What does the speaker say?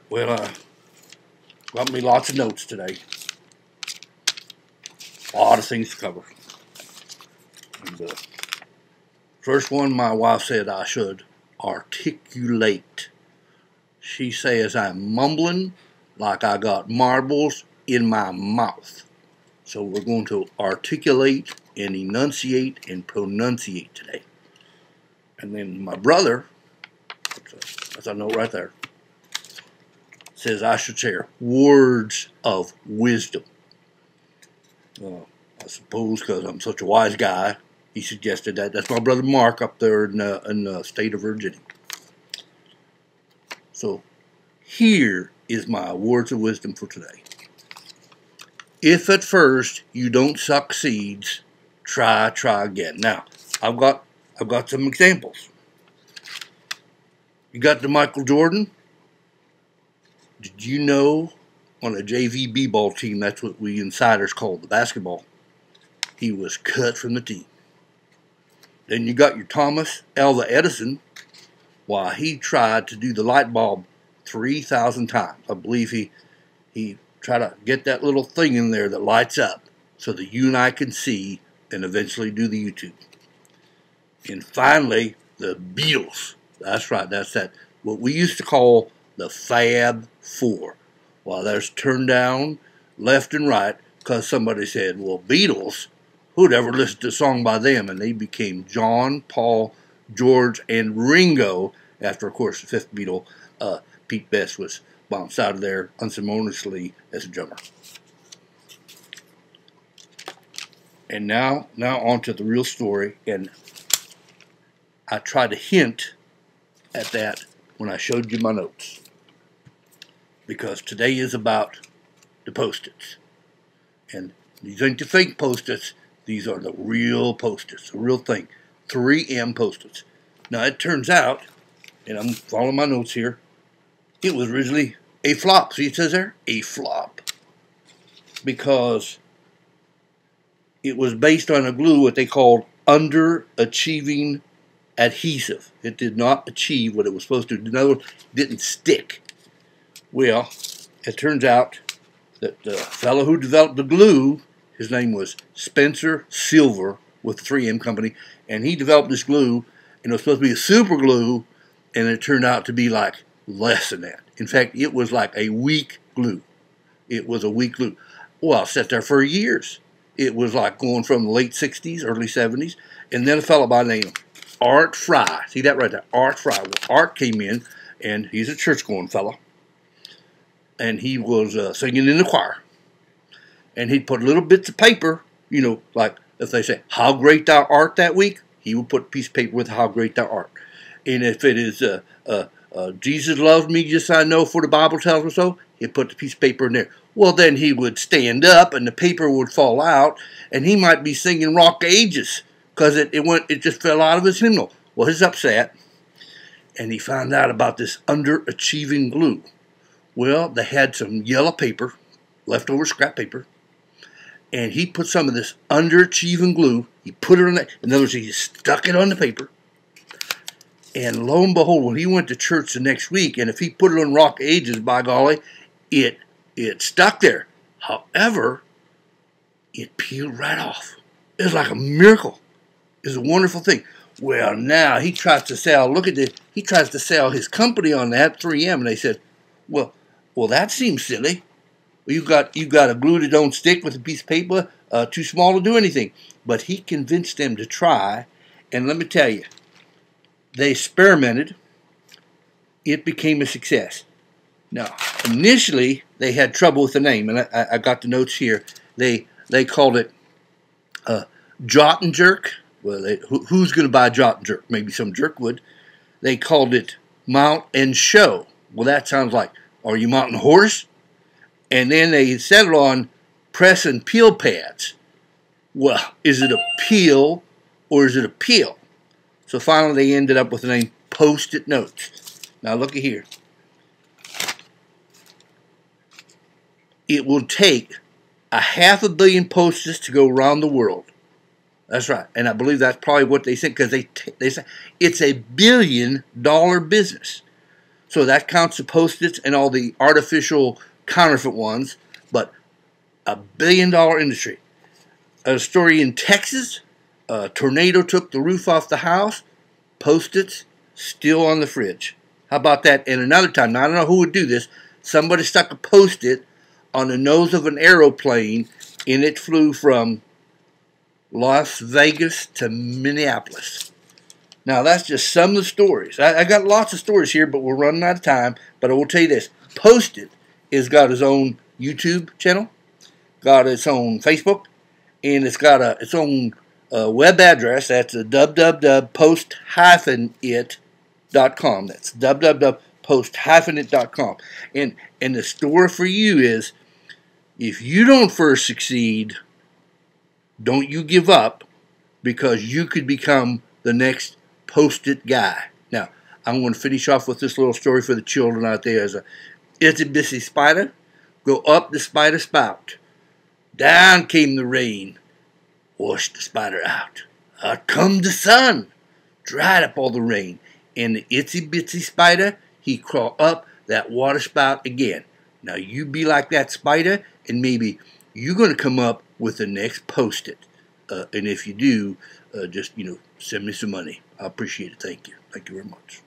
Well, got me lots of notes today. A lot of things to cover. And the first one, my wife said I should articulate. She says I'm mumbling like I got marbles in my mouth. So we're going to articulate and enunciate and pronunciate today. And then my brother, that's a note right there, says I should share words of wisdom. I suppose because I'm such a wise guy, he suggested that. That's my brother Mark up there in the state of Virginia. So here is my words of wisdom for today. If at first you don't suck seeds, try again. Now, I've got some examples. You got the Michael Jordan. Did you know on a JV b-ball team, that's what we insiders call the basketball, he was cut from the team. Then you got your Thomas Alva Edison. Why, he tried to do the light bulb 3,000 times. I believe he tried to get that little thing in there that lights up so that you and I can see and eventually do the YouTube. And finally, the Beatles. That's right, that's that, what we used to call the Fab Four. Well, there's turned down left and right because somebody said, well, Beatles, who'd ever listen to a song by them? And they became John, Paul, George, and Ringo after, of course, the fifth Beatle, Pete Best, was bounced out of there unceremoniously as a drummer. And now on to the real story. And I tried to hint at that when I showed you my notes, because today is about the Post-its. And these ain't the fake Post-its. These are the real Post-its, the real thing. 3M Post-its. Now it turns out, and I'm following my notes here, it was originally a flop. See, it says there, a flop. Because it was based on a glue, what they called underachieving adhesive. It did not achieve what it was supposed to. In other words, it didn't stick. Well, it turns out that the fellow who developed the glue, his name was Spencer Silver with the 3M company, and he developed this glue, and it was supposed to be a super glue, and it turned out to be like less than that. In fact, it was like a weak glue. It was a weak glue. Well, it sat there for years. It was like going from the late 60s, early 70s, and then a fellow by the name of Art Fry. See that right there? Art Fry. Well, Art came in, and he's a church-going fellow. And he was singing in the choir. And he'd put little bits of paper, you know, like if they say, how great thou art that week, he would put a piece of paper with how great thou art. And if it is Jesus loves me, just I know, for the Bible tells me so, he'd put the piece of paper in there. Well, then he would stand up and the paper would fall out, and he might be singing Rock Ages because it just fell out of his hymnal. Well, he's upset, and he found out about this underachieving glue. Well, they had some yellow paper, leftover scrap paper, and he put some of this underachieving glue, he put it on that, in other words, he stuck it on the paper, and lo and behold, when he went to church the next week, and if he put it on Rock Ages, by golly, it stuck there. However, it peeled right off. It was like a miracle. It was a wonderful thing. Well, now he tries to sell, look at this, he tries to sell his company on that, 3M, and they said, well, that seems silly. You got a glue that don't stick with a piece of paper, too small to do anything. But he convinced them to try, and let me tell you, they experimented. It became a success. Now, initially, they had trouble with the name, and I got the notes here. They called it Jot and Jerk. Well, who's going to buy Jot and Jerk? Maybe some jerk would. They called it Mount and Show. Well, that sounds like, are you mounting a horse? And then they settled on press and peel pads. Well, is it a peel or is it a peel? So finally they ended up with the name Post-it Notes. Now look at here. It will take 500 million Post-its to go around the world. That's right. And I believe that's probably what they said, because they say it's $1 billion business. So that counts the Post-its and all the artificial counterfeit ones, but $1 billion industry. A story in Texas, a tornado took the roof off the house, Post-its still on the fridge. How about that? And another time, now I don't know who would do this, somebody stuck a Post-it on the nose of an aeroplane and it flew from Las Vegas to Minneapolis. Now that's just some of the stories. I got lots of stories here, but we're running out of time. But I will tell you this, Post-it has got its own YouTube channel, got its own Facebook, and it's got its own web address. That's www.post-it.com. That's www.post-it.com. And the story for you is, if you don't first succeed, don't you give up, because you could become the next Post-it guy. Now, I'm going to finish off with this little story for the children out there. As a itsy-bitsy spider go up the spider spout. Down came the rain, washed the spider out. Out come the sun, dried up all the rain. And the itsy-bitsy spider, he crawl up that water spout again. Now, you be like that spider, and maybe you're going to come up with the next Post-it. And if you do, just, send me some money. I appreciate it. Thank you. Thank you very much.